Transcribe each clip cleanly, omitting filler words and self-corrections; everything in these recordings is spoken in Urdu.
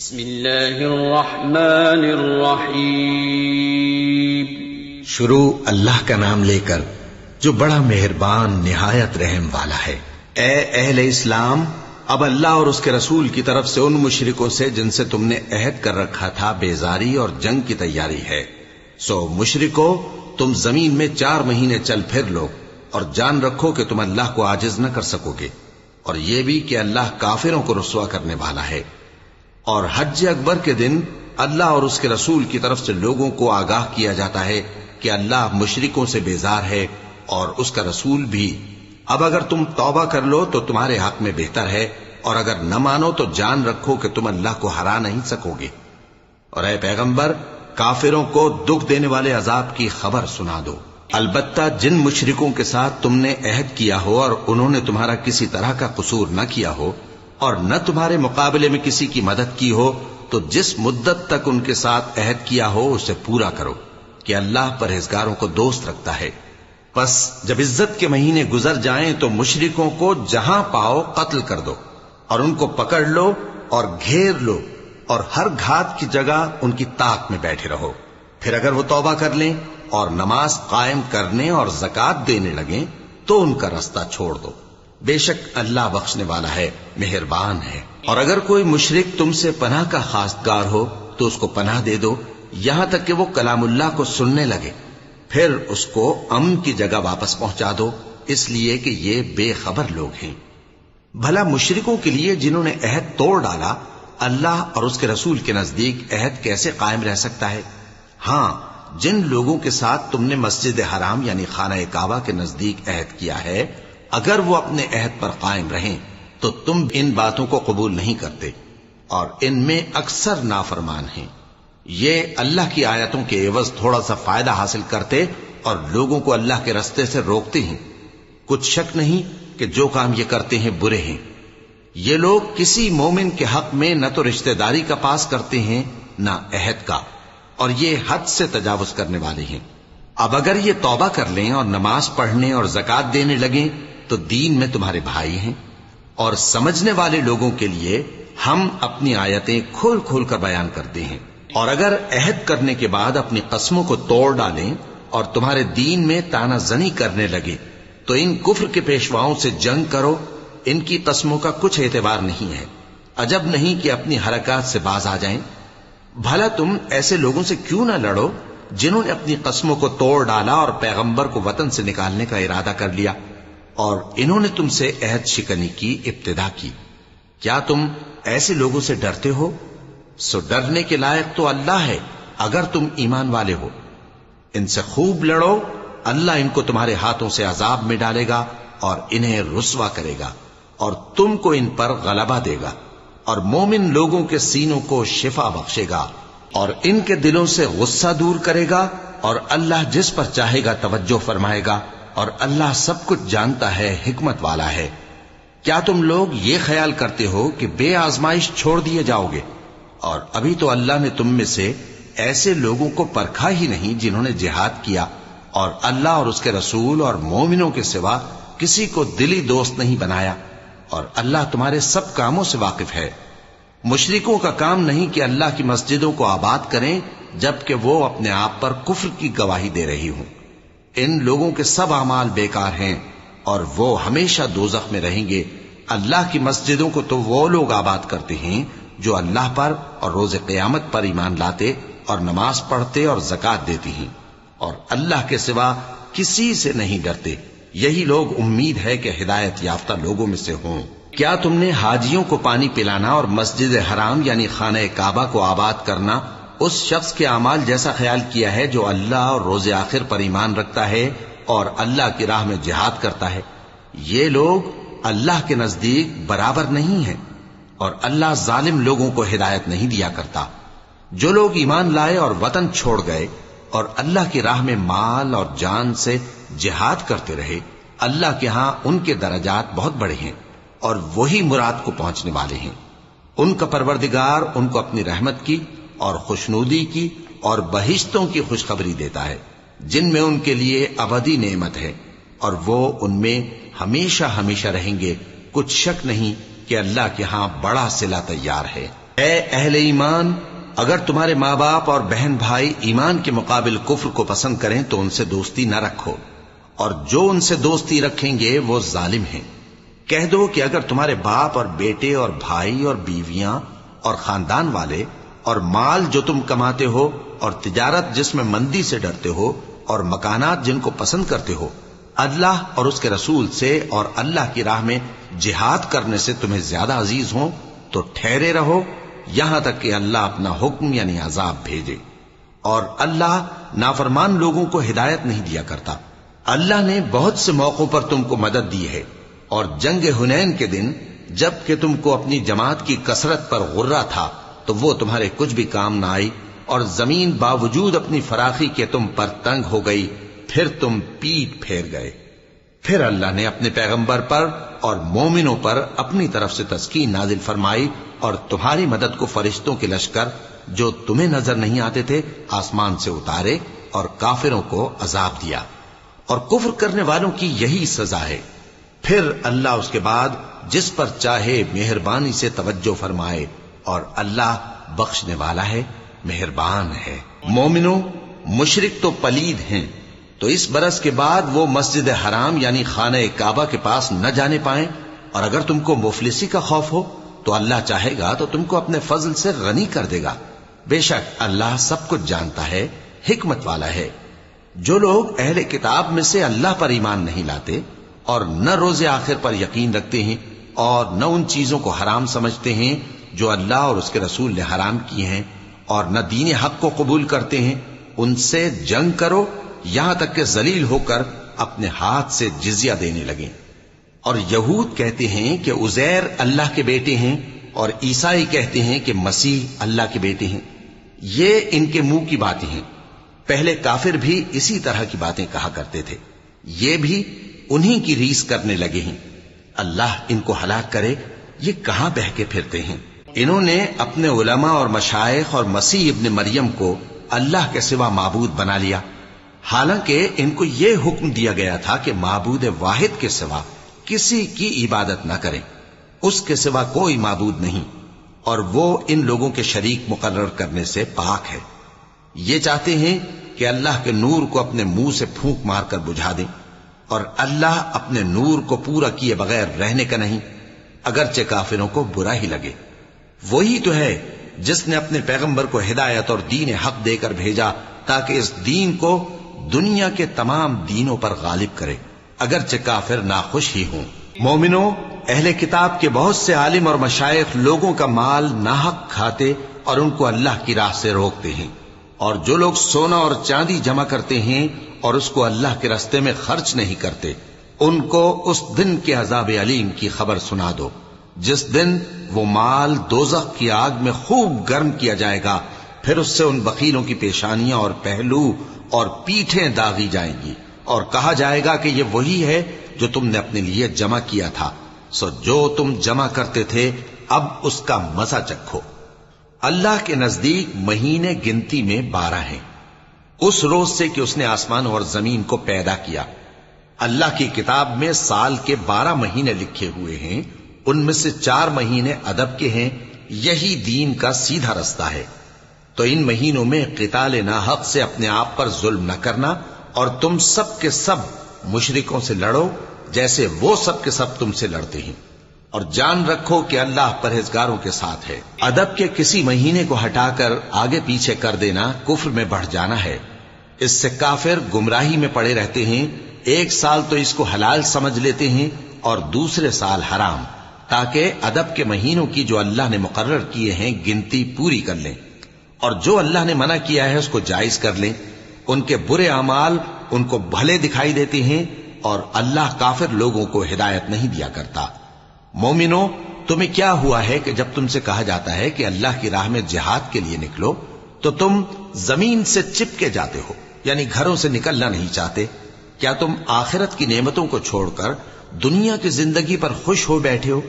بسم اللہ الرحمن الرحیم۔ شروع اللہ کا نام لے کر جو بڑا مہربان نہایت رحم والا ہے۔ اے اہل اسلام، اب اللہ اور اس کے رسول کی طرف سے ان مشرکوں سے جن سے تم نے عہد کر رکھا تھا بیزاری اور جنگ کی تیاری ہے، سو مشرکو تم زمین میں 4 مہینے چل پھر لو اور جان رکھو کہ تم اللہ کو عاجز نہ کر سکو گے، اور یہ بھی کہ اللہ کافروں کو رسوا کرنے والا ہے۔ اور حج اکبر کے دن اللہ اور اس کے رسول کی طرف سے لوگوں کو آگاہ کیا جاتا ہے کہ اللہ مشرکوں سے بیزار ہے اور اس کا رسول بھی۔ اب اگر تم توبہ کر لو تو تمہارے حق میں بہتر ہے، اور اگر نہ مانو تو جان رکھو کہ تم اللہ کو ہرا نہیں سکو گے۔ اور اے پیغمبر، کافروں کو دکھ دینے والے عذاب کی خبر سنا دو۔ البتہ جن مشرکوں کے ساتھ تم نے عہد کیا ہو اور انہوں نے تمہارا کسی طرح کا قصور نہ کیا ہو اور نہ تمہارے مقابلے میں کسی کی مدد کی ہو، تو جس مدت تک ان کے ساتھ عہد کیا ہو اسے پورا کرو، کہ اللہ پرہیزگاروں کو دوست رکھتا ہے۔ پس جب عزت کے مہینے گزر جائیں تو مشرکوں کو جہاں پاؤ قتل کر دو، اور ان کو پکڑ لو اور گھیر لو، اور ہر گھات کی جگہ ان کی طاق میں بیٹھے رہو۔ پھر اگر وہ توبہ کر لیں اور نماز قائم کرنے اور زکوٰۃ دینے لگیں تو ان کا رستہ چھوڑ دو، بے شک اللہ بخشنے والا ہے، مہربان ہے۔ اور اگر کوئی مشرک تم سے پناہ کا خواستگار ہو تو اس کو پناہ دے دو، یہاں تک کہ وہ کلام اللہ کو سننے لگے، پھر اس کو امن کی جگہ واپس پہنچا دو، اس لیے کہ یہ بے خبر لوگ ہیں۔ بھلا مشرکوں کے لیے جنہوں نے عہد توڑ ڈالا، اللہ اور اس کے رسول کے نزدیک عہد کیسے قائم رہ سکتا ہے؟ ہاں، جن لوگوں کے ساتھ تم نے مسجد حرام یعنی خانہ کعبہ کے نزدیک عہد کیا ہے، اگر وہ اپنے عہد پر قائم رہیں تو تم ان باتوں کو قبول نہیں کرتے، اور ان میں اکثر نافرمان ہیں۔ یہ اللہ کی آیتوں کے عوض تھوڑا سا فائدہ حاصل کرتے اور لوگوں کو اللہ کے رستے سے روکتے ہیں۔ کچھ شک نہیں کہ جو کام یہ کرتے ہیں برے ہیں۔ یہ لوگ کسی مومن کے حق میں نہ تو رشتہ داری کا پاس کرتے ہیں نہ عہد کا، اور یہ حد سے تجاوز کرنے والے ہیں۔ اب اگر یہ توبہ کر لیں اور نماز پڑھنے اور زکوٰۃ دینے لگیں تو دین میں تمہارے بھائی ہیں، اور سمجھنے والے لوگوں کے لیے ہم اپنی آیتیں کھول کھول کر بیان کرتے ہیں۔ اور اگر عہد کرنے کے بعد اپنی قسموں کو توڑ ڈالیں اور تمہارے دین میں طعنہ زنی کرنے لگے تو ان کفر کے پیشواؤں سے جنگ کرو، ان کی قسموں کا کچھ اعتبار نہیں ہے، عجب نہیں کہ اپنی حرکات سے باز آ جائیں۔ بھلا تم ایسے لوگوں سے کیوں نہ لڑو جنہوں نے اپنی قسموں کو توڑ ڈالا اور پیغمبر کو وطن سے نکالنے کا ارادہ کر لیا، اور انہوں نے تم سے عہد شکنی کی ابتدا کی۔ کیا تم ایسے لوگوں سے ڈرتے ہو؟ سو ڈرنے کے لائق تو اللہ ہے اگر تم ایمان والے ہو۔ ان سے خوب لڑو، اللہ ان کو تمہارے ہاتھوں سے عذاب میں ڈالے گا اور انہیں رسوا کرے گا، اور تم کو ان پر غلبہ دے گا، اور مومن لوگوں کے سینوں کو شفا بخشے گا، اور ان کے دلوں سے غصہ دور کرے گا، اور اللہ جس پر چاہے گا توجہ فرمائے گا، اور اللہ سب کچھ جانتا ہے، حکمت والا ہے۔ کیا تم لوگ یہ خیال کرتے ہو کہ بے آزمائش چھوڑ دیے جاؤ گے؟ اور ابھی تو اللہ نے تم میں سے ایسے لوگوں کو پرکھا ہی نہیں جنہوں نے جہاد کیا، اور اللہ اور اس کے رسول اور مومنوں کے سوا کسی کو دلی دوست نہیں بنایا، اور اللہ تمہارے سب کاموں سے واقف ہے۔ مشرکوں کا کام نہیں کہ اللہ کی مسجدوں کو آباد کریں جبکہ وہ اپنے آپ پر کفر کی گواہی دے رہی ہوں۔ ان لوگوں کے سب اعمال بیکار ہیں اور وہ ہمیشہ دوزخ میں رہیں گے۔ اللہ کی مسجدوں کو تو وہ لوگ آباد کرتے ہیں جو اللہ پر اور روز قیامت پر ایمان لاتے اور نماز پڑھتے اور زکوٰۃ دیتے ہیں، اور اللہ کے سوا کسی سے نہیں ڈرتے۔ یہی لوگ امید ہے کہ ہدایت یافتہ لوگوں میں سے ہوں۔ کیا تم نے حاجیوں کو پانی پلانا اور مسجد حرام یعنی خانہ کعبہ کو آباد کرنا اس شخص کے اعمال جیسا خیال کیا ہے جو اللہ اور روز آخر پر ایمان رکھتا ہے اور اللہ کی راہ میں جہاد کرتا ہے؟ یہ لوگ اللہ کے نزدیک برابر نہیں ہیں، اور اللہ ظالم لوگوں کو ہدایت نہیں دیا کرتا۔ جو لوگ ایمان لائے اور وطن چھوڑ گئے اور اللہ کی راہ میں مال اور جان سے جہاد کرتے رہے، اللہ کے ہاں ان کے درجات بہت بڑے ہیں، اور وہی مراد کو پہنچنے والے ہیں۔ ان کا پروردگار ان کو اپنی رحمت کی اور خوشنودی کی اور بہشتوں کی خوشخبری دیتا ہے جن میں ان کے لیے ابدی نعمت ہے، اور وہ ان میں ہمیشہ ہمیشہ رہیں گے۔ کچھ شک نہیں کہ اللہ کے ہاں بڑا صلہ تیار ہے۔ اے اہل ایمان، اگر تمہارے ماں باپ اور بہن بھائی ایمان کے مقابل کفر کو پسند کریں تو ان سے دوستی نہ رکھو، اور جو ان سے دوستی رکھیں گے وہ ظالم ہیں۔ کہہ دو کہ اگر تمہارے باپ اور بیٹے اور بھائی اور بیویاں اور خاندان والے اور مال جو تم کماتے ہو اور تجارت جس میں مندی سے ڈرتے ہو اور مکانات جن کو پسند کرتے ہو اللہ اور اس کے رسول سے اور اللہ کی راہ میں جہاد کرنے سے تمہیں زیادہ عزیز ہوں تو ٹھہرے رہو یہاں تک کہ اللہ اپنا حکم یعنی عذاب بھیجے، اور اللہ نافرمان لوگوں کو ہدایت نہیں دیا کرتا۔ اللہ نے بہت سے موقعوں پر تم کو مدد دی ہے، اور جنگ حنین کے دن جب کہ تم کو اپنی جماعت کی کثرت پر غرہ تھا تو وہ تمہارے کچھ بھی کام نہ آئی، اور زمین باوجود اپنی فراخی کے تم پر تنگ ہو گئی، پھر تم پیٹ پھیر گئے۔ پھر اللہ نے اپنے پیغمبر پر اور مومنوں پر اپنی طرف سے تسکین نازل فرمائی، اور تمہاری مدد کو فرشتوں کے لشکر جو تمہیں نظر نہیں آتے تھے آسمان سے اتارے، اور کافروں کو عذاب دیا، اور کفر کرنے والوں کی یہی سزا ہے۔ پھر اللہ اس کے بعد جس پر چاہے مہربانی سے توجہ فرمائے، اور اللہ بخشنے والا ہے، مہربان ہے۔ مومنوں، مشرک تو پلید ہیں، تو اس برس کے بعد وہ مسجد حرام یعنی خانہ کعبہ کے پاس نہ جانے پائیں، اور اگر تم کو مفلسی کا خوف ہو تو اللہ چاہے گا تو تم کو اپنے فضل سے غنی کر دے گا۔ بے شک اللہ سب کچھ جانتا ہے، حکمت والا ہے۔ جو لوگ اہل کتاب میں سے اللہ پر ایمان نہیں لاتے اور نہ روز آخر پر یقین رکھتے ہیں اور نہ ان چیزوں کو حرام سمجھتے ہیں جو اللہ اور اس کے رسول نے حرام کی ہیں، اور نہ دین حق کو قبول کرتے ہیں، ان سے جنگ کرو یہاں تک کہ ذلیل ہو کر اپنے ہاتھ سے جزیہ دینے لگیں۔ اور یہود کہتے ہیں کہ عزیر اللہ کے بیٹے ہیں، اور عیسائی کہتے ہیں کہ مسیح اللہ کے بیٹے ہیں۔ یہ ان کے منہ کی باتیں ہیں، پہلے کافر بھی اسی طرح کی باتیں کہا کرتے تھے، یہ بھی انہی کی ریس کرنے لگے ہیں۔ اللہ ان کو ہلاک کرے، یہ کہاں بہہ کے پھرتے ہیں۔ انہوں نے اپنے علماء اور مشائخ اور مسیح ابن مریم کو اللہ کے سوا معبود بنا لیا، حالانکہ ان کو یہ حکم دیا گیا تھا کہ معبود واحد کے سوا کسی کی عبادت نہ کریں، اس کے سوا کوئی معبود نہیں، اور وہ ان لوگوں کے شریک مقرر کرنے سے پاک ہے۔ یہ چاہتے ہیں کہ اللہ کے نور کو اپنے منہ سے پھونک مار کر بجھا دیں، اور اللہ اپنے نور کو پورا کیے بغیر رہنے کا نہیں، اگرچہ کافروں کو برا ہی لگے۔ وہی تو ہے جس نے اپنے پیغمبر کو ہدایت اور دین حق دے کر بھیجا تاکہ اس دین کو دنیا کے تمام دینوں پر غالب کرے، اگرچہ کافر ناخوش ہی ہوں۔ مومنوں، اہل کتاب کے بہت سے عالم اور مشائخ لوگوں کا مال ناحق کھاتے اور ان کو اللہ کی راہ سے روکتے ہیں، اور جو لوگ سونا اور چاندی جمع کرتے ہیں اور اس کو اللہ کے راستے میں خرچ نہیں کرتے، ان کو اس دن کے عذاب علیم کی خبر سنا دو، جس دن وہ مال دوزخ کی آگ میں خوب گرم کیا جائے گا، پھر اس سے ان بخیلوں کی پیشانیاں اور پہلو اور پیٹھیں داغی جائیں گی، اور کہا جائے گا کہ یہ وہی ہے جو تم نے اپنے لیے جمع کیا تھا، سو جو تم جمع کرتے تھے اب اس کا مزہ چکھو۔ اللہ کے نزدیک مہینے گنتی میں 12 ہیں، اس روز سے کہ اس نے آسمان اور زمین کو پیدا کیا۔ اللہ کی کتاب میں سال کے 12 مہینے لکھے ہوئے ہیں، ان میں سے 4 مہینے ادب کے ہیں، یہی دین کا سیدھا رستہ ہے۔ تو ان مہینوں میں قتال ناحق سے اپنے آپ پر ظلم نہ کرنا، اور تم سب کے سب مشرکوں سے لڑو جیسے وہ سب کے سب تم سے لڑتے ہیں، اور جان رکھو کہ اللہ پرہیزگاروں کے ساتھ ہے۔ ادب کے کسی مہینے کو ہٹا کر آگے پیچھے کر دینا کفر میں بڑھ جانا ہے، اس سے کافر گمراہی میں پڑے رہتے ہیں۔ ایک سال تو اس کو حلال سمجھ لیتے ہیں اور دوسرے سال حرام، تاکہ ادب کے مہینوں کی جو اللہ نے مقرر کیے ہیں گنتی پوری کر لیں، اور جو اللہ نے منع کیا ہے اس کو جائز کر لیں۔ ان کے برے اعمال ان کو بھلے دکھائی دیتے ہیں، اور اللہ کافر لوگوں کو ہدایت نہیں دیا کرتا۔ مومنوں، تمہیں کیا ہوا ہے کہ جب تم سے کہا جاتا ہے کہ اللہ کی راہ میں جہاد کے لیے نکلو تو تم زمین سے چپکے جاتے ہو، یعنی گھروں سے نکلنا نہیں چاہتے؟ کیا تم آخرت کی نعمتوں کو چھوڑ کر دنیا کی زندگی پر خوش ہو بیٹھے ہو؟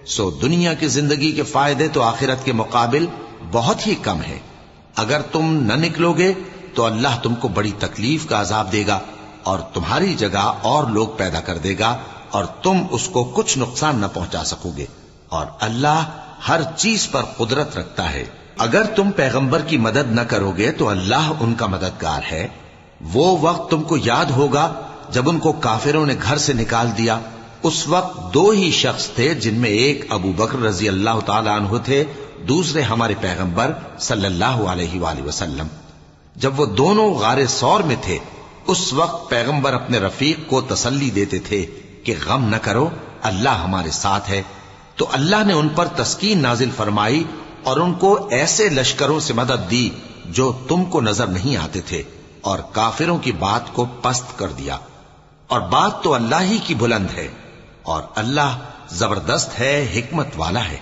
سو دنیا کی زندگی کے فائدے تو آخرت کے مقابل بہت ہی کم ہے۔ اگر تم نہ نکلو گے تو اللہ تم کو بڑی تکلیف کا عذاب دے گا، اور تمہاری جگہ اور لوگ پیدا کر دے گا، اور تم اس کو کچھ نقصان نہ پہنچا سکو گے، اور اللہ ہر چیز پر قدرت رکھتا ہے۔ اگر تم پیغمبر کی مدد نہ کرو گے تو اللہ ان کا مددگار ہے۔ وہ وقت تم کو یاد ہوگا جب ان کو کافروں نے گھر سے نکال دیا۔ اس وقت دو ہی شخص تھے، جن میں ایک ابو بکر رضی اللہ تعالی عنہ تھے، دوسرے ہمارے پیغمبر صلی اللہ علیہ وآلہ وسلم۔ جب وہ دونوں غار ثور میں تھے، اس وقت پیغمبر اپنے رفیق کو تسلی دیتے تھے کہ غم نہ کرو، اللہ ہمارے ساتھ ہے۔ تو اللہ نے ان پر تسکین نازل فرمائی اور ان کو ایسے لشکروں سے مدد دی جو تم کو نظر نہیں آتے تھے، اور کافروں کی بات کو پست کر دیا۔ اور بات تو اللہ ہی کی بلند ہے، اور اللہ زبردست ہے، حکمت والا ہے۔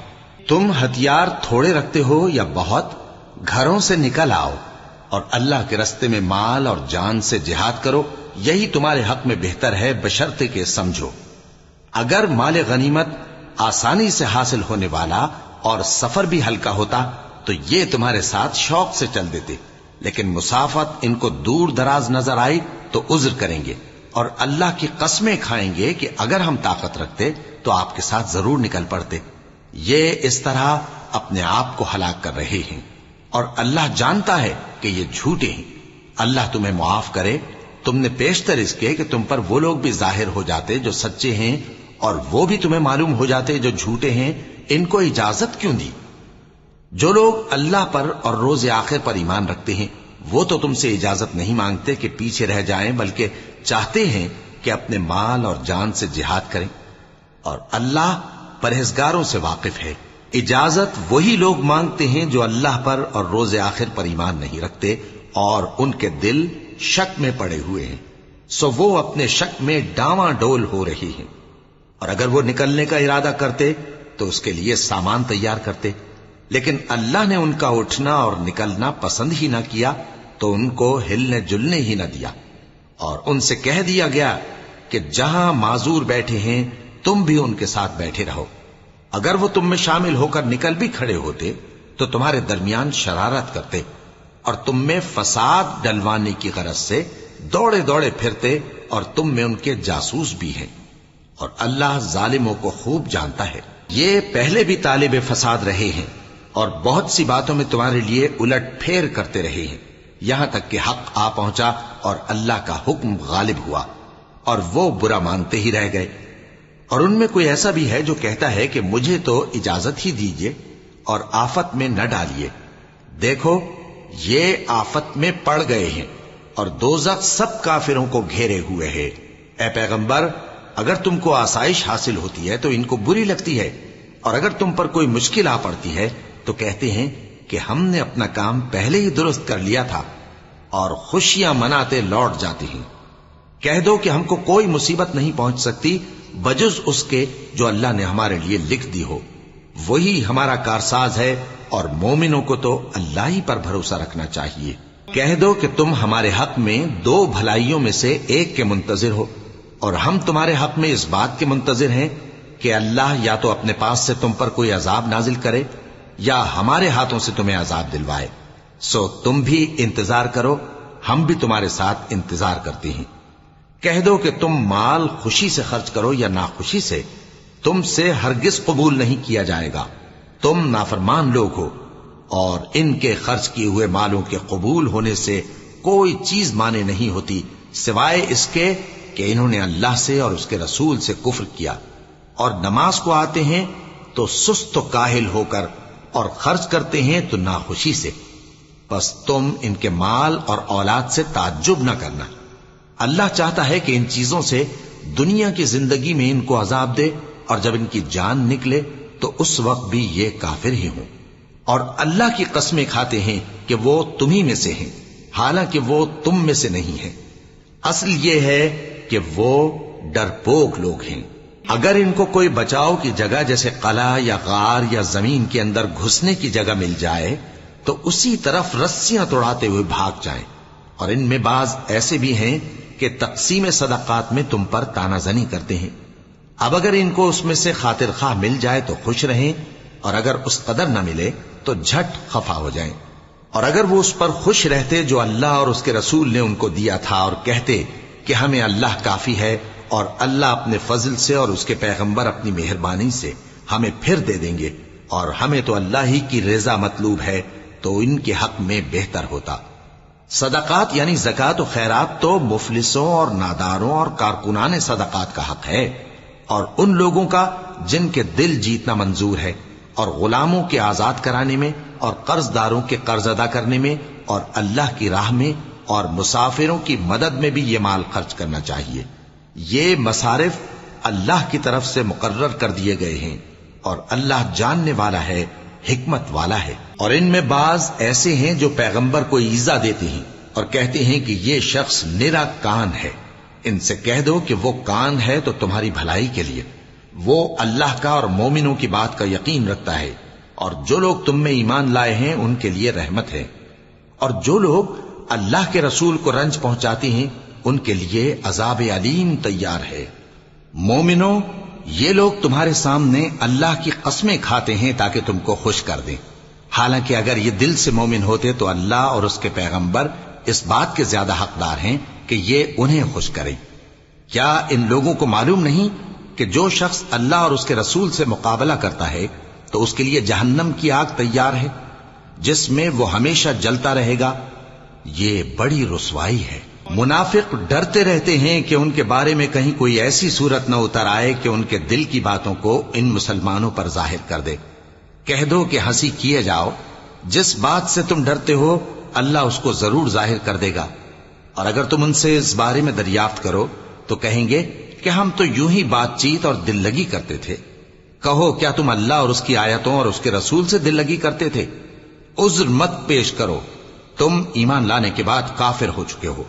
تم ہتھیار تھوڑے رکھتے ہو یا بہت، گھروں سے نکل آؤ اور اللہ کے رستے میں مال اور جان سے جہاد کرو، یہی تمہارے حق میں بہتر ہے، بشرطے کہ سمجھو۔ اگر مال غنیمت آسانی سے حاصل ہونے والا اور سفر بھی ہلکا ہوتا تو یہ تمہارے ساتھ شوق سے چل دیتے، لیکن مسافت ان کو دور دراز نظر آئی تو عذر کریں گے، اور اللہ کی قسمیں کھائیں گے کہ اگر ہم طاقت رکھتے تو آپ کے ساتھ ضرور نکل پڑتے۔ یہ اس طرح اپنے آپ کو ہلاک کر رہے ہیں، اور اللہ جانتا ہے کہ یہ جھوٹے ہیں۔ اللہ تمہیں معاف کرے، تم نے پیشتر اس کے کہ تم پر وہ لوگ بھی ظاہر ہو جاتے جو سچے ہیں، اور وہ بھی تمہیں معلوم ہو جاتے جو جھوٹے ہیں۔ ان کو اجازت کیوں دی؟ جو لوگ اللہ پر اور روز آخر پر ایمان رکھتے ہیں وہ تو تم سے اجازت نہیں مانگتے کہ پیچھے رہ جائیں، بلکہ چاہتے ہیں کہ اپنے مال اور جان سے جہاد کریں، اور اللہ پرہیزگاروں سے واقف ہے۔ اجازت وہی لوگ مانگتے ہیں جو اللہ پر اور روز آخر پر ایمان نہیں رکھتے اور ان کے دل شک میں پڑے ہوئے ہیں، سو وہ اپنے شک میں ڈاواں ڈول ہو رہی ہیں۔ اور اگر وہ نکلنے کا ارادہ کرتے تو اس کے لیے سامان تیار کرتے، لیکن اللہ نے ان کا اٹھنا اور نکلنا پسند ہی نہ کیا تو ان کو ہلنے جلنے ہی نہ دیا، اور ان سے کہہ دیا گیا کہ جہاں معذور بیٹھے ہیں تم بھی ان کے ساتھ بیٹھے رہو۔ اگر وہ تم میں شامل ہو کر نکل بھی کھڑے ہوتے تو تمہارے درمیان شرارت کرتے اور تم میں فساد ڈلوانے کی غرض سے دوڑے دوڑے پھرتے، اور تم میں ان کے جاسوس بھی ہیں، اور اللہ ظالموں کو خوب جانتا ہے۔ یہ پہلے بھی طالب فساد رہے ہیں اور بہت سی باتوں میں تمہارے لیے الٹ پھیر کرتے رہے ہیں، یہاں تک کہ حق آ پہنچا اور اللہ کا حکم غالب ہوا، اور وہ برا مانتے ہی رہ گئے۔ اور ان میں کوئی ایسا بھی ہے جو کہتا ہے کہ مجھے تو اجازت ہی دیجئے اور آفت میں نہ ڈالیے۔ دیکھو یہ آفت میں پڑ گئے ہیں اور دوزخ سب کافروں کو گھیرے ہوئے ہے۔ اے پیغمبر، اگر تم کو آسائش حاصل ہوتی ہے تو ان کو بری لگتی ہے، اور اگر تم پر کوئی مشکل آ پڑتی ہے تو کہتے ہیں کہ ہم نے اپنا کام پہلے ہی درست کر لیا تھا، اور خوشیاں مناتے لوٹ جاتے ہیں۔ کہہ دو کہ ہم کو کوئی مصیبت نہیں پہنچ سکتی بجز اس کے جو اللہ نے ہمارے لیے لکھ دی ہو، وہی ہمارا کارساز ہے، اور مومنوں کو تو اللہ ہی پر بھروسہ رکھنا چاہیے۔ کہہ دو کہ تم ہمارے حق میں دو بھلائیوں میں سے ایک کے منتظر ہو، اور ہم تمہارے حق میں اس بات کے منتظر ہیں کہ اللہ یا تو اپنے پاس سے تم پر کوئی عذاب نازل کرے یا ہمارے ہاتھوں سے تمہیں عذاب دلوائے، سو تم بھی انتظار کرو، ہم بھی تمہارے ساتھ انتظار کرتے ہیں۔ کہہ دو کہ تم مال خوشی سے خرچ کرو یا ناخوشی سے، تم سے ہرگز قبول نہیں کیا جائے گا، تم نافرمان لوگ ہو، اور ان کے خرچ کیے ہوئے مالوں کے قبول ہونے سے کوئی چیز مانے نہیں ہوتی سوائے اس کے کہ انہوں نے اللہ سے اور اس کے رسول سے کفر کیا، اور نماز کو آتے ہیں تو سست و کاہل ہو کر، اور خرچ کرتے ہیں تو ناخوشی سے۔ بس تم ان کے مال اور اولاد سے تعجب نہ کرنا، اللہ چاہتا ہے کہ ان چیزوں سے دنیا کی زندگی میں ان کو عذاب دے، اور جب ان کی جان نکلے تو اس وقت بھی یہ کافر ہی ہوں، اور اللہ کی قسمیں کھاتے ہیں کہ وہ تمہیں میں سے ہیں، حالانکہ وہ تم میں سے نہیں ہیں۔ اصل یہ ہے کہ وہ ڈرپوک لوگ ہیں۔ اگر ان کو کوئی بچاؤ کی جگہ جیسے قلعہ یا غار یا زمین کے اندر گھسنے کی جگہ مل جائے تو اسی طرف رسیاں توڑاتے ہوئے بھاگ جائیں، اور ان میں بعض ایسے بھی ہیں کہ تقسیم صدقات میں تم پر تانا زنی کرتے ہیں۔ اب اگر ان کو اس میں سے خاطر خواہ مل جائے تو خوش رہیں، اور اگر اس قدر نہ ملے تو جھٹ خفا ہو جائیں۔ اور اگر وہ اس پر خوش رہتے جو اللہ اور اس کے رسول نے ان کو دیا تھا، اور کہتے کہ ہمیں اللہ کافی ہے، اور اللہ اپنے فضل سے اور اس کے پیغمبر اپنی مہربانی سے ہمیں پھر دے دیں گے، اور ہمیں تو اللہ ہی کی رضا مطلوب ہے تو ان کے حق میں بہتر ہوتا۔ صدقات یعنی زکوٰۃ و خیرات تو مفلسوں اور ناداروں اور کارکنان صدقات کا حق ہے، اور ان لوگوں کا جن کے دل جیتنا منظور ہے، اور غلاموں کے آزاد کرانے میں، اور قرض داروں کے قرض ادا کرنے میں، اور اللہ کی راہ میں اور مسافروں کی مدد میں بھی یہ مال خرچ کرنا چاہیے۔ یہ مصارف اللہ کی طرف سے مقرر کر دیے گئے ہیں، اور اللہ جاننے والا ہے، حکمت والا ہے۔ اور ان میں بعض ایسے ہیں جو پیغمبر کو ایذا دیتے ہیں اور کہتے ہیں کہ یہ شخص نرا کان ہے۔ ان سے کہہ دو کہ وہ کان ہے تو تمہاری بھلائی کے لیے، وہ اللہ کا اور مومنوں کی بات کا یقین رکھتا ہے، اور جو لوگ تم میں ایمان لائے ہیں ان کے لیے رحمت ہے، اور جو لوگ اللہ کے رسول کو رنج پہنچاتے ہیں ان کے لیے عذاب علیم تیار ہے۔ مومنوں، یہ لوگ تمہارے سامنے اللہ کی قسمیں کھاتے ہیں تاکہ تم کو خوش کر دیں، حالانکہ اگر یہ دل سے مومن ہوتے تو اللہ اور اس کے پیغمبر اس بات کے زیادہ حقدار ہیں کہ یہ انہیں خوش کریں۔ کیا ان لوگوں کو معلوم نہیں کہ جو شخص اللہ اور اس کے رسول سے مقابلہ کرتا ہے تو اس کے لیے جہنم کی آگ تیار ہے جس میں وہ ہمیشہ جلتا رہے گا؟ یہ بڑی رسوائی ہے۔ منافق ڈرتے رہتے ہیں کہ ان کے بارے میں کہیں کوئی ایسی صورت نہ اتر آئے کہ ان کے دل کی باتوں کو ان مسلمانوں پر ظاہر کر دے۔ کہہ دو کہ ہنسی کیے جاؤ، جس بات سے تم ڈرتے ہو اللہ اس کو ضرور ظاہر کر دے گا، اور اگر تم ان سے اس بارے میں دریافت کرو تو کہیں گے کہ ہم تو یوں ہی بات چیت اور دل لگی کرتے تھے۔ کہو کیا تم اللہ اور اس کی آیتوں اور اس کے رسول سے دل لگی کرتے تھے؟ عذر مت پیش کرو، تم ایمان لانے کے بعد کافر ہو چکے ہو۔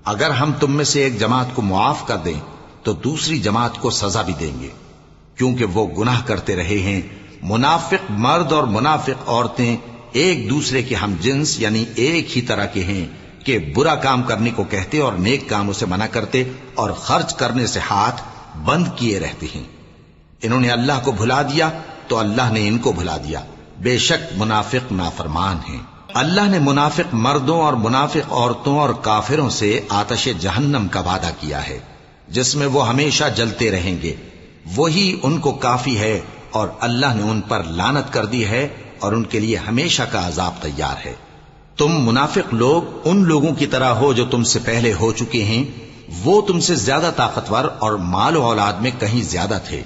اگر ہم تم میں سے ایک جماعت کو معاف کر دیں تو دوسری جماعت کو سزا بھی دیں گے، کیونکہ وہ گناہ کرتے رہے ہیں۔ منافق مرد اور منافق عورتیں ایک دوسرے کے ہم جنس یعنی ایک ہی طرح کے ہیں کہ برا کام کرنے کو کہتے اور نیک کاموں سے منع کرتے اور خرچ کرنے سے ہاتھ بند کیے رہتے ہیں۔ انہوں نے اللہ کو بھلا دیا تو اللہ نے ان کو بھلا دیا، بے شک منافق نافرمان ہیں۔ اللہ نے منافق مردوں اور منافق عورتوں اور کافروں سے آتش جہنم کا وعدہ کیا ہے جس میں وہ ہمیشہ جلتے رہیں گے، وہی ان کو کافی ہے، اور اللہ نے ان پر لعنت کر دی ہے اور ان کے لیے ہمیشہ کا عذاب تیار ہے۔ تم منافق لوگ ان لوگوں کی طرح ہو جو تم سے پہلے ہو چکے ہیں، وہ تم سے زیادہ طاقتور اور مال و اولاد میں کہیں زیادہ تھے،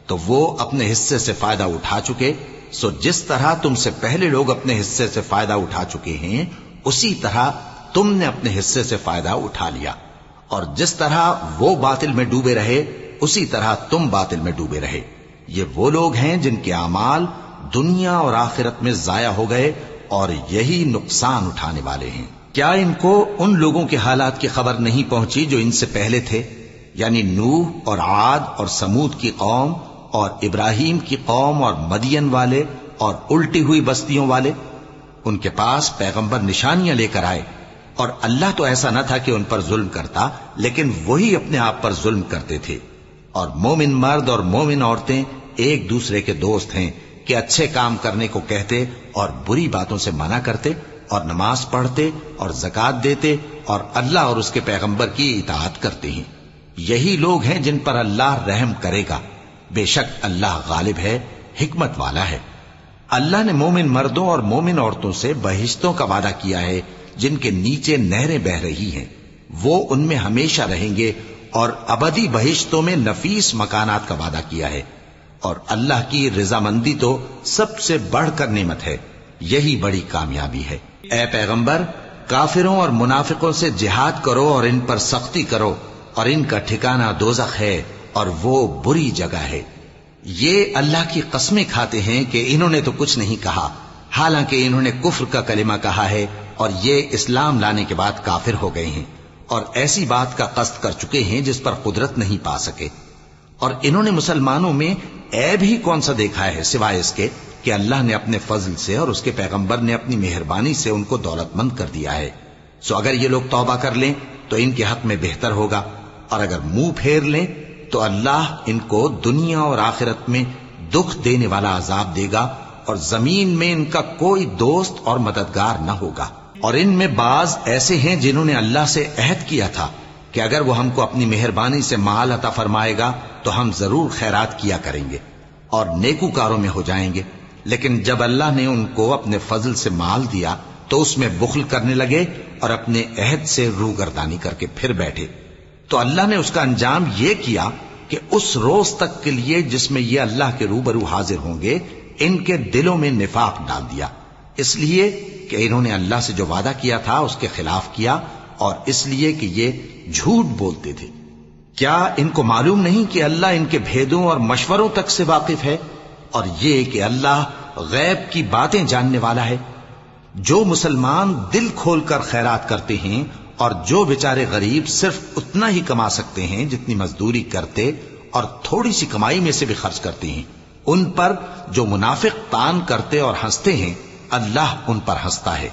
تو وہ اپنے حصے سے فائدہ اٹھا چکے، سو جس طرح تم سے پہلے لوگ اپنے حصے سے فائدہ اٹھا چکے ہیں اسی طرح تم نے اپنے حصے سے فائدہ اٹھا لیا، اور جس طرح وہ باطل میں ڈوبے رہے اسی طرح تم باطل میں ڈوبے رہے۔ یہ وہ لوگ ہیں جن کے اعمال دنیا اور آخرت میں ضائع ہو گئے اور یہی نقصان اٹھانے والے ہیں۔ کیا ان کو ان لوگوں کے حالات کی خبر نہیں پہنچی جو ان سے پہلے تھے، یعنی نوح اور عاد اور سمود کی قوم اور ابراہیم کی قوم اور مدین والے اور الٹی ہوئی بستیوں والے؟ ان کے پاس پیغمبر نشانیاں لے کر آئے، اور اللہ تو ایسا نہ تھا کہ ان پر ظلم کرتا، لیکن وہی اپنے آپ پر ظلم کرتے تھے۔ اور مومن مرد اور مومن عورتیں ایک دوسرے کے دوست ہیں کہ اچھے کام کرنے کو کہتے اور بری باتوں سے منع کرتے، اور نماز پڑھتے اور زکوٰۃ دیتے اور اللہ اور اس کے پیغمبر کی اطاعت کرتے ہیں۔ یہی لوگ ہیں جن پر اللہ رحم کرے گا، بے شک اللہ غالب ہے، حکمت والا ہے۔ اللہ نے مومن مردوں اور مومن عورتوں سے بہشتوں کا وعدہ کیا ہے جن کے نیچے نہریں بہ رہی ہیں، وہ ان میں ہمیشہ رہیں گے، اور ابدی بہشتوں میں نفیس مکانات کا وعدہ کیا ہے، اور اللہ کی رضامندی تو سب سے بڑھ کر نعمت ہے، یہی بڑی کامیابی ہے۔ اے پیغمبر، کافروں اور منافقوں سے جہاد کرو اور ان پر سختی کرو، اور ان کا ٹھکانہ دوزخ ہے اور وہ بری جگہ ہے۔ یہ اللہ کی قسمیں کھاتے ہیں کہ انہوں نے تو کچھ نہیں کہا، حالانکہ انہوں نے کفر کا کلمہ کہا ہے اور یہ اسلام لانے کے بعد کافر ہو گئے ہیں، اور ایسی بات کا قصد کر چکے ہیں جس پر قدرت نہیں پا سکے۔ اور انہوں نے مسلمانوں میں عیب ہی کون سا دیکھا ہے سوائے اس کے کہ اللہ نے اپنے فضل سے اور اس کے پیغمبر نے اپنی مہربانی سے ان کو دولت مند کر دیا ہے۔ سو اگر یہ لوگ توبہ کر لیں تو ان کے حق میں بہتر ہوگا، اور اگر منہ پھیر لیں تو اللہ ان کو دنیا اور آخرت میں دکھ دینے والا عذاب دے گا، اور زمین میں ان کا کوئی دوست اور مددگار نہ ہوگا۔ اور ان میں بعض ایسے ہیں جنہوں نے اللہ سے عہد کیا تھا کہ اگر وہ ہم کو اپنی مہربانی سے مال عطا فرمائے گا تو ہم ضرور خیرات کیا کریں گے اور نیکوکاروں میں ہو جائیں گے، لیکن جب اللہ نے ان کو اپنے فضل سے مال دیا تو اس میں بخل کرنے لگے اور اپنے عہد سے روگردانی کر کے پھر بیٹھے. تو اللہ نے اس کا انجام یہ کیا کہ اس روز تک کے لیے جس میں یہ اللہ کے روبرو حاضر ہوں گے ان کے دلوں میں نفاق ڈال دیا، اس لیے کہ انہوں نے اللہ سے جو وعدہ کیا تھا اس کے خلاف کیا، اور اس لیے کہ یہ جھوٹ بولتے تھے. کیا ان کو معلوم نہیں کہ اللہ ان کے بھیدوں اور مشوروں تک سے واقف ہے، اور یہ کہ اللہ غیب کی باتیں جاننے والا ہے؟ جو مسلمان دل کھول کر خیرات کرتے ہیں اور جو بیچارے غریب صرف اتنا ہی کما سکتے ہیں جتنی مزدوری کرتے اور تھوڑی سی کمائی میں سے بھی خرچ کرتے ہیں، ان پر جو منافق تان کرتے اور ہنستے ہیں اللہ ان پر ہنستا ہے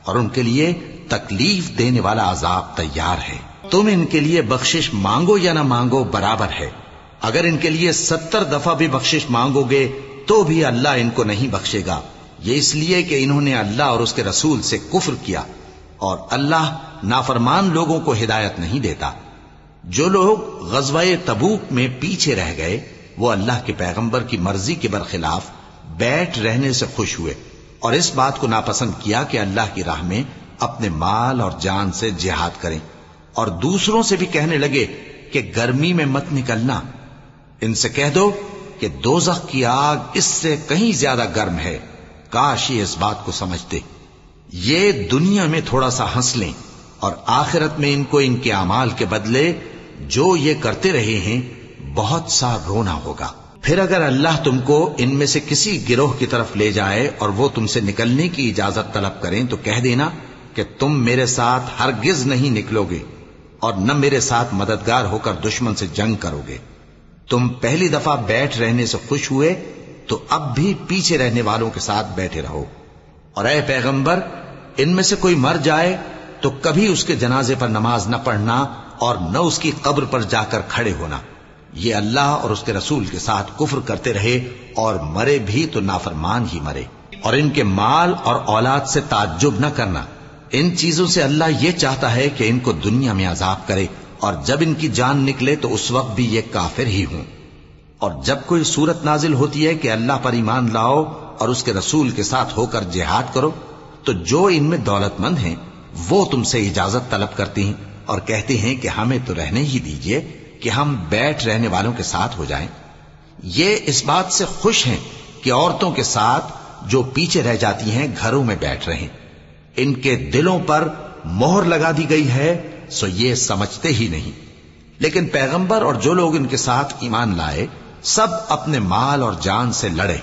اور ان کے لیے تکلیف دینے والا عذاب تیار ہے. تم ان کے لیے بخشش مانگو یا نہ مانگو برابر ہے. اگر ان کے لیے 70 دفعہ بھی بخشش مانگو گے تو بھی اللہ ان کو نہیں بخشے گا. یہ اس لیے کہ انہوں نے اللہ اور اس کے رسول سے کفر کیا، اور اللہ نافرمان لوگوں کو ہدایت نہیں دیتا. جو لوگ غزوہ تبوک میں پیچھے رہ گئے وہ اللہ کے پیغمبر کی مرضی کے برخلاف بیٹھ رہنے سے خوش ہوئے اور اس بات کو ناپسند کیا کہ اللہ کی راہ میں اپنے مال اور جان سے جہاد کریں، اور دوسروں سے بھی کہنے لگے کہ گرمی میں مت نکلنا. ان سے کہہ دو کہ دوزخ کی آگ اس سے کہیں زیادہ گرم ہے. کاش یہ اس بات کو سمجھتے. یہ دنیا میں تھوڑا سا ہنس لیں اور آخرت میں ان کو ان کے اعمال کے بدلے جو یہ کرتے رہے ہیں بہت سا رونا ہوگا. پھر اگر اللہ تم کو ان میں سے کسی گروہ کی طرف لے جائے اور وہ تم سے نکلنے کی اجازت طلب کریں تو کہہ دینا کہ تم میرے ساتھ ہرگز نہیں نکلو گے اور نہ میرے ساتھ مددگار ہو کر دشمن سے جنگ کرو گے. تم پہلی دفعہ بیٹھ رہنے سے خوش ہوئے تو اب بھی پیچھے رہنے والوں کے ساتھ بیٹھے رہو. اور اے پیغمبر ان میں سے کوئی مر جائے تو کبھی اس کے جنازے پر نماز نہ پڑھنا اور نہ اس کی قبر پر جا کر کھڑے ہونا. یہ اللہ اور اس کے رسول کے ساتھ کفر کرتے رہے اور مرے بھی تو نافرمان ہی مرے. اور ان کے مال اور اولاد سے تعجب نہ کرنا. ان چیزوں سے اللہ یہ چاہتا ہے کہ ان کو دنیا میں عذاب کرے اور جب ان کی جان نکلے تو اس وقت بھی یہ کافر ہی ہوں. اور جب کوئی صورت نازل ہوتی ہے کہ اللہ پر ایمان لاؤ اور اس کے رسول کے ساتھ ہو کر جہاد کرو تو جو ان میں دولت مند ہیں وہ تم سے اجازت طلب کرتی ہیں اور کہتے ہیں کہ ہمیں تو رہنے ہی دیجئے کہ ہم بیٹھ رہنے والوں کے ساتھ ہو جائیں. یہ اس بات سے خوش ہیں کہ عورتوں کے ساتھ جو پیچھے رہ جاتی ہیں گھروں میں بیٹھ رہیں. ان کے دلوں پر مہر لگا دی گئی ہے سو یہ سمجھتے ہی نہیں. لیکن پیغمبر اور جو لوگ ان کے ساتھ ایمان لائے سب اپنے مال اور جان سے لڑے.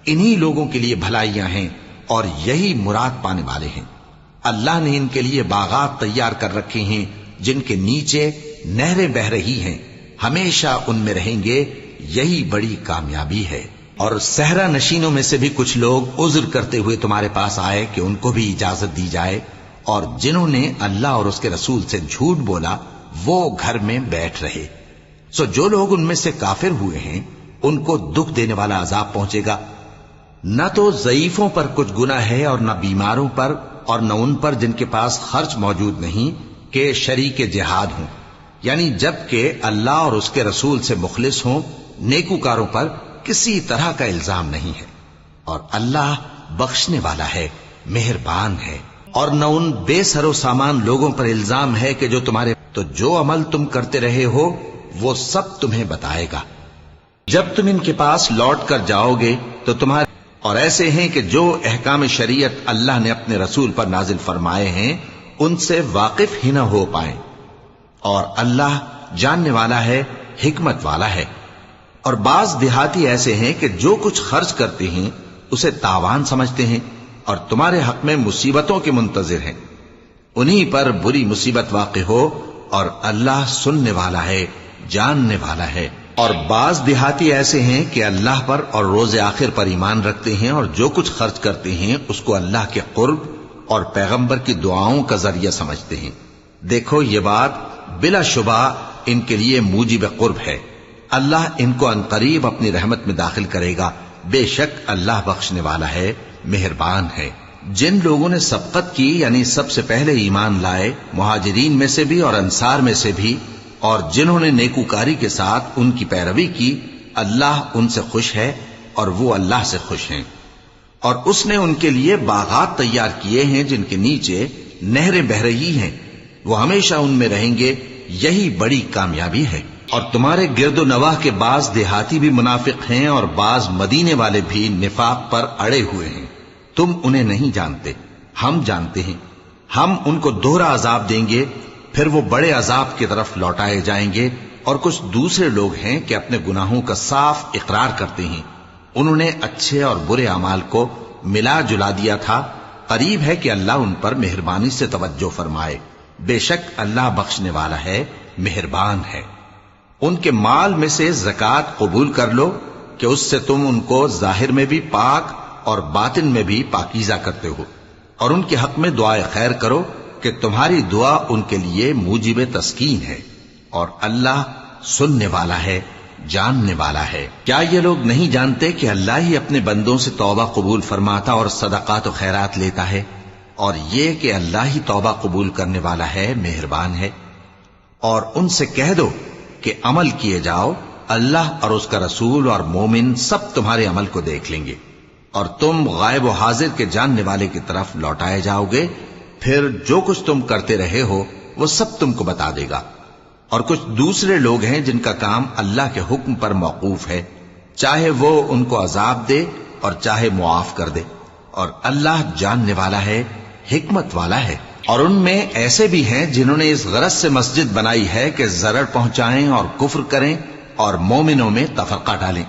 انہی لوگوں کے لیے بھلائیاں ہیں اور یہی مراد پانے والے ہیں. اللہ نے ان کے لیے باغات تیار کر رکھے ہیں جن کے نیچے نہریں بہ رہی ہیں، ہمیشہ ان میں رہیں گے. یہی بڑی کامیابی ہے. اور صحرا نشینوں میں سے بھی کچھ لوگ عذر کرتے ہوئے تمہارے پاس آئے کہ ان کو بھی اجازت دی جائے، اور جنہوں نے اللہ اور اس کے رسول سے جھوٹ بولا وہ گھر میں بیٹھ رہے. سو جو لوگ ان میں سے کافر ہوئے ہیں ان کو دکھ دینے والا عذاب پہنچے گا. نہ تو ضعیفوں پر کچھ گناہ ہے اور نہ بیماروں پر اور نہ ان پر جن کے پاس خرچ موجود نہیں کہ شریک جہاد ہوں، یعنی جب کہ اللہ اور اس کے رسول سے مخلص ہوں. نیکوکاروں پر کسی طرح کا الزام نہیں ہے اور اللہ بخشنے والا ہے، مہربان ہے. اور نہ ان بے سر و سامان لوگوں پر الزام ہے کہ جو تمہارے تو جو عمل تم کرتے رہے ہو وہ سب تمہیں بتائے گا. جب تم ان کے پاس لوٹ کر جاؤ گے تو تمہارے اور ایسے ہیں کہ جو احکام شریعت اللہ نے اپنے رسول پر نازل فرمائے ہیں ان سے واقف ہی نہ ہو پائیں. اور اللہ جاننے والا ہے، حکمت والا ہے. اور بعض دیہاتی ایسے ہیں کہ جو کچھ خرچ کرتے ہیں اسے تاوان سمجھتے ہیں اور تمہارے حق میں مصیبتوں کے منتظر ہیں. انہی پر بری مصیبت واقع ہو اور اللہ سننے والا ہے، جاننے والا ہے. اور بعض دیہاتی ایسے ہیں کہ اللہ پر اور روز آخر پر ایمان رکھتے ہیں اور جو کچھ خرچ کرتے ہیں اس کو اللہ کے قرب اور پیغمبر کی دعاؤں کا ذریعہ سمجھتے ہیں. دیکھو یہ بات بلا شبہ ان کے لیے موجب قرب ہے. اللہ ان کو عنقریب اپنی رحمت میں داخل کرے گا. بے شک اللہ بخشنے والا ہے، مہربان ہے. جن لوگوں نے سبقت کی یعنی سب سے پہلے ایمان لائے، مہاجرین میں سے بھی اور انصار میں سے بھی، اور جنہوں نے نیکوکاری کے ساتھ ان کی پیروی کی، اللہ ان سے خوش ہے اور وہ اللہ سے خوش ہیں. اور اس نے ان کے لیے باغات تیار کیے ہیں جن کے نیچے نہریں بہ رہی ہیں، وہ ہمیشہ ان میں رہیں گے، یہی بڑی کامیابی ہے۔ اور تمہارے گرد و نواح کے بعض دیہاتی بھی منافق ہیں اور بعض مدینے والے بھی نفاق پر اڑے ہوئے ہیں، تم انہیں نہیں جانتے، ہم جانتے ہیں۔ ہم ان کو دوہرا عذاب دیں گے، پھر وہ بڑے عذاب کی طرف لوٹائے جائیں گے۔ اور کچھ دوسرے لوگ ہیں کہ اپنے گناہوں کا صاف اقرار کرتے ہیں، انہوں نے اچھے اور برے اعمال کو ملا جلا دیا تھا، قریب ہے کہ اللہ ان پر مہربانی سے توجہ فرمائے، بے شک اللہ بخشنے والا ہے، مہربان ہے۔ ان کے مال میں سے زکوٰۃ قبول کر لو کہ اس سے تم ان کو ظاہر میں بھی پاک اور باطن میں بھی پاکیزہ کرتے ہو، اور ان کے حق میں دعائے خیر کرو کہ تمہاری دعا ان کے لیے موجب تسکین ہے، اور اللہ سننے والا ہے، جاننے والا ہے۔ کیا یہ لوگ نہیں جانتے کہ اللہ ہی اپنے بندوں سے توبہ قبول فرماتا اور صدقات و خیرات لیتا ہے، اور یہ کہ اللہ ہی توبہ قبول کرنے والا ہے، مہربان ہے۔ اور ان سے کہہ دو کہ عمل کیے جاؤ، اللہ اور اس کا رسول اور مومن سب تمہارے عمل کو دیکھ لیں گے، اور تم غائب و حاضر کے جاننے والے کی طرف لوٹائے جاؤ گے، پھر جو کچھ تم کرتے رہے ہو وہ سب تم کو بتا دے گا۔ اور کچھ دوسرے لوگ ہیں جن کا کام اللہ کے حکم پر موقوف ہے، چاہے وہ ان کو عذاب دے اور چاہے معاف کر دے، اور اللہ جاننے والا ہے، حکمت والا ہے۔ اور ان میں ایسے بھی ہیں جنہوں نے اس غرض سے مسجد بنائی ہے کہ ضرر پہنچائیں اور کفر کریں اور مومنوں میں تفرقہ ڈالیں،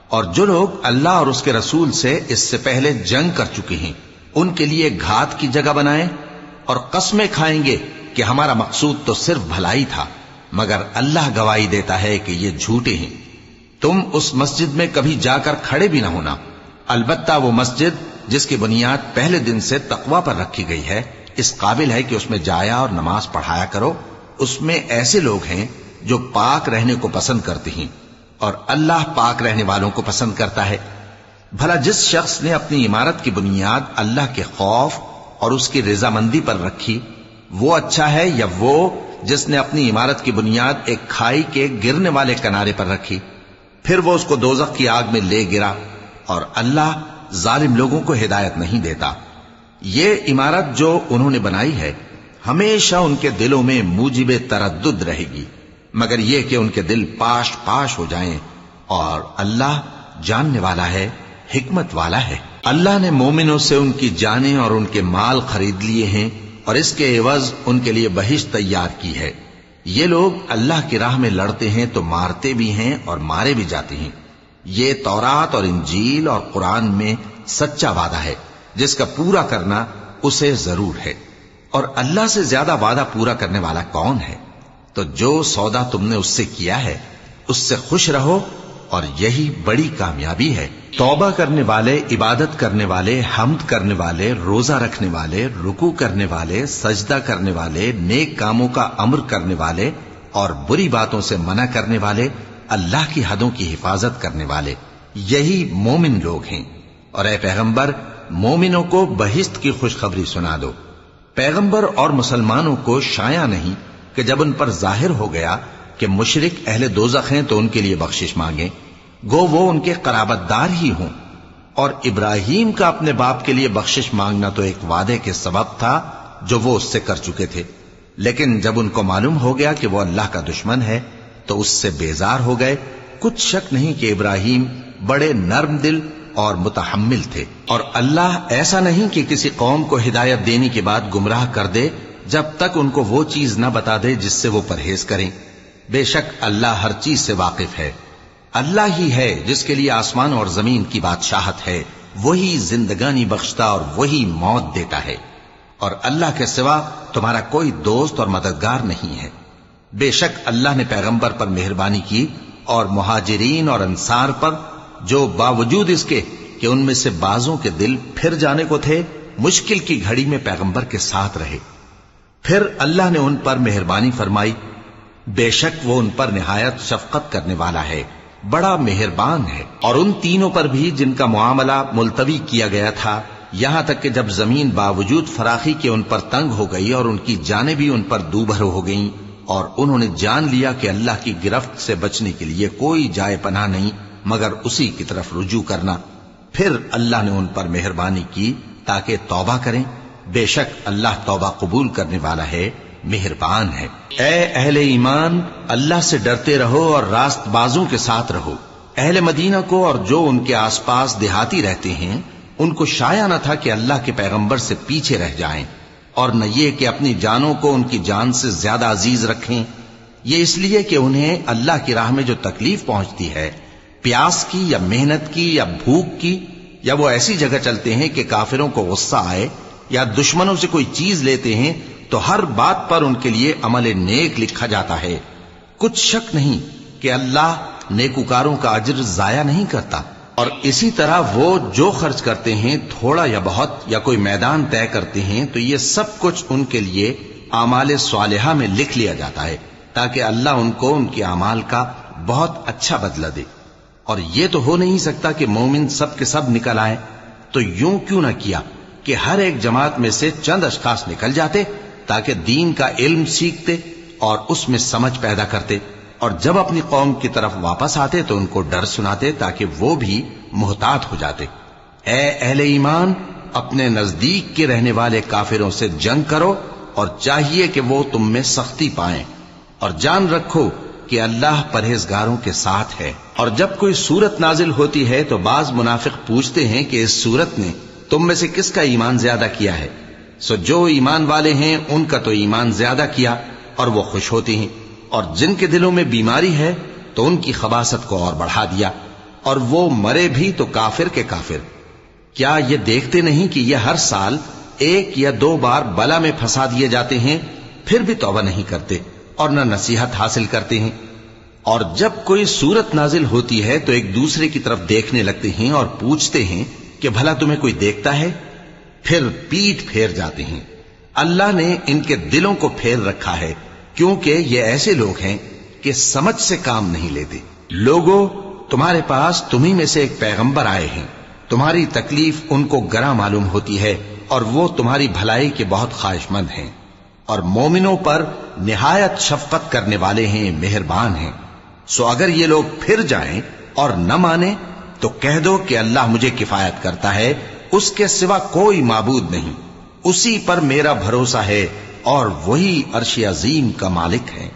اور جو لوگ اللہ اور اس کے رسول سے اس سے پہلے جنگ کر چکے ہیں ان کے لیے گھات کی جگہ بنائیں، اور قسمیں کھائیں گے کہ ہمارا مقصود تو صرف بھلائی تھا، مگر اللہ گواہی دیتا ہے کہ یہ جھوٹے ہیں۔ تم اس مسجد میں کبھی جا کر کھڑے بھی نہ ہونا، البتہ وہ مسجد جس کی بنیاد پہلے دن سے تقوی پر رکھی گئی ہے اس قابل ہے کہ اس میں جایا اور نماز پڑھایا کرو۔ اس میں ایسے لوگ ہیں جو پاک رہنے کو پسند کرتے ہیں، اور اللہ پاک رہنے والوں کو پسند کرتا ہے۔ بھلا جس شخص نے اپنی عمارت کی بنیاد اللہ کے خوف اور اس کی رضامندی پر رکھی، وہ اچھا ہے یا وہ جس نے اپنی عمارت کی بنیاد ایک کھائی کے گرنے والے کنارے پر رکھی، پھر وہ اس کو دوزخ کی آگ میں لے گرا، اور اللہ ظالم لوگوں کو ہدایت نہیں دیتا۔ یہ عمارت جو انہوں نے بنائی ہے ہمیشہ ان کے دلوں میں موجب تردد رہے گی، مگر یہ کہ ان کے دل پاش پاش ہو جائیں، اور اللہ جاننے والا ہے، حکمت والا ہے۔ اللہ نے مومنوں سے ان کی جانیں اور ان کے مال خرید لیے ہیں، اور اس کے عوض ان کے لیے بہشت تیار کی ہے۔ یہ لوگ اللہ کی راہ میں لڑتے ہیں تو مارتے بھی ہیں اور مارے بھی جاتے ہیں۔ یہ تورات اور انجیل اور قرآن میں سچا وعدہ ہے جس کا پورا کرنا اسے ضرور ہے، اور اللہ سے زیادہ وعدہ پورا کرنے والا کون ہے؟ تو جو سودا تم نے اس سے کیا ہے اس سے خوش رہو، اور یہی بڑی کامیابی ہے۔ توبہ کرنے والے، عبادت کرنے والے، حمد کرنے والے، روزہ رکھنے والے، رکوع کرنے والے، سجدہ کرنے والے، نیک کاموں کا امر کرنے والے اور بری باتوں سے منع کرنے والے، اللہ کی حدوں کی حفاظت کرنے والے، یہی مومن لوگ ہیں۔ اور اے پیغمبر، مومنوں کو بہشت کی خوشخبری سنا دو۔ پیغمبر اور مسلمانوں کو شایع نہیں کہ جب ان پر ظاہر ہو گیا کہ مشرک اہل دوزخ ہیں تو ان کے لیے بخشش مانگیں، گو وہ ان کے قرابت دار ہی ہوں۔ اور ابراہیم کا اپنے باپ کے لیے بخشش مانگنا تو ایک وعدے کے سبب تھا جو وہ اس سے کر چکے تھے، لیکن جب ان کو معلوم ہو گیا کہ وہ اللہ کا دشمن ہے تو اس سے بیزار ہو گئے۔ کچھ شک نہیں کہ ابراہیم بڑے نرم دل اور متحمل تھے، اور اللہ ایسا نہیں کہ کسی قوم کو ہدایت دینے کے بعد گمراہ کر دے جب تک ان کو وہ چیز نہ بتا دے جس سے وہ پرہیز کریں۔ بے شک اللہ ہر چیز سے واقف ہے۔ اللہ ہی ہے جس کے لیے آسمان اور زمین کی بادشاہت ہے، وہی زندگانی بخشتا اور وہی موت دیتا ہے، اور اللہ کے سوا تمہارا کوئی دوست اور مددگار نہیں ہے۔ بے شک اللہ نے پیغمبر پر مہربانی کی اور مہاجرین اور انصار پر، جو باوجود اس کے کہ ان میں سے بعضوں کے دل پھر جانے کو تھے، مشکل کی گھڑی میں پیغمبر کے ساتھ رہے۔ پھر اللہ نے ان پر مہربانی فرمائی، بے شک وہ ان پر نہایت شفقت کرنے والا ہے، بڑا مہربان ہے۔ اور ان تینوں پر بھی جن کا معاملہ ملتوی کیا گیا تھا، یہاں تک کہ جب زمین باوجود فراخی کے ان پر تنگ ہو گئی اور ان کی جانیں بھی ان پر دوبھر ہو گئیں، اور انہوں نے جان لیا کہ اللہ کی گرفت سے بچنے کے لیے کوئی جائے پناہ نہیں مگر اسی کی طرف رجوع کرنا، پھر اللہ نے ان پر مہربانی کی تاکہ توبہ کریں، بے شک اللہ توبہ قبول کرنے والا ہے، مہربان ہے۔ اے اہل ایمان، اللہ سے ڈرتے رہو اور راست بازوں کے ساتھ رہو۔ اہل مدینہ کو اور جو ان کے آس پاس دیہاتی رہتے ہیں ان کو شایع نہ تھا کہ اللہ کے پیغمبر سے پیچھے رہ جائیں، اور نہ یہ کہ اپنی جانوں کو ان کی جان سے زیادہ عزیز رکھیں۔ یہ اس لیے کہ انہیں اللہ کی راہ میں جو تکلیف پہنچتی ہے، پیاس کی یا محنت کی یا بھوک کی، یا وہ ایسی جگہ چلتے ہیں کہ کافروں کو غصہ آئے یا دشمنوں سے کوئی چیز لیتے ہیں، تو ہر بات پر ان کے لیے عمل نیک لکھا جاتا ہے۔ کچھ شک نہیں کہ اللہ نیکوکاروں کا اجر ضائع نہیں کرتا۔ اور اسی طرح وہ جو خرچ کرتے ہیں، تھوڑا یا بہت، یا کوئی میدان طے کرتے ہیں، تو یہ سب کچھ ان کے لیے اعمال صالحہ میں لکھ لیا جاتا ہے، تاکہ اللہ ان کو ان کے اعمال کا بہت اچھا بدلہ دے۔ اور یہ تو ہو نہیں سکتا کہ مومن سب کے سب نکل آئیں، تو یوں کیوں نہ کیا کہ ہر ایک جماعت میں سے چند اشخاص نکل جاتے تاکہ دین کا علم سیکھتے اور اس میں سمجھ پیدا کرتے، اور جب اپنی قوم کی طرف واپس آتے تو ان کو ڈر سناتے تاکہ وہ بھی محتاط ہو جاتے۔ اے اہل ایمان، اپنے نزدیک کے رہنے والے کافروں سے جنگ کرو، اور چاہیے کہ وہ تم میں سختی پائیں، اور جان رکھو کہ اللہ پرہیزگاروں کے ساتھ ہے۔ اور جب کوئی سورت نازل ہوتی ہے تو بعض منافق پوچھتے ہیں کہ اس سورت نے تم میں سے کس کا ایمان زیادہ کیا ہے؟ سو جو ایمان والے ہیں ان کا تو ایمان زیادہ کیا، اور وہ خوش ہوتے ہیں، اور جن کے دلوں میں بیماری ہے تو ان کی خباثت کو اور بڑھا دیا، اور وہ مرے بھی تو کافر کے کافر۔ کیا یہ دیکھتے نہیں کہ یہ ہر سال ایک یا دو بار بلا میں پھنسا دیے جاتے ہیں، پھر بھی توبہ نہیں کرتے اور نہ نصیحت حاصل کرتے ہیں؟ اور جب کوئی سورت نازل ہوتی ہے تو ایک دوسرے کی طرف دیکھنے لگتے ہیں اور پوچھتے ہیں کہ بھلا تمہیں کوئی دیکھتا ہے؟ پھر پیٹھ پھیر جاتے ہیں۔ اللہ نے ان کے دلوں کو پھیر رکھا ہے، کیونکہ یہ ایسے لوگ ہیں کہ سمجھ سے کام نہیں لیتے۔ لوگوں، تمہارے پاس تمہیں میں سے ایک پیغمبر آئے ہیں، تمہاری تکلیف ان کو گراں معلوم ہوتی ہے، اور وہ تمہاری بھلائی کے بہت خواہش مند ہیں، اور مومنوں پر نہایت شفقت کرنے والے ہیں، مہربان ہیں۔ سو اگر یہ لوگ پھر جائیں اور نہ مانیں تو کہہ دو کہ اللہ مجھے کفایت کرتا ہے، اس کے سوا کوئی معبود نہیں، اسی پر میرا بھروسہ ہے، اور وہی عرش عظیم کا مالک ہے۔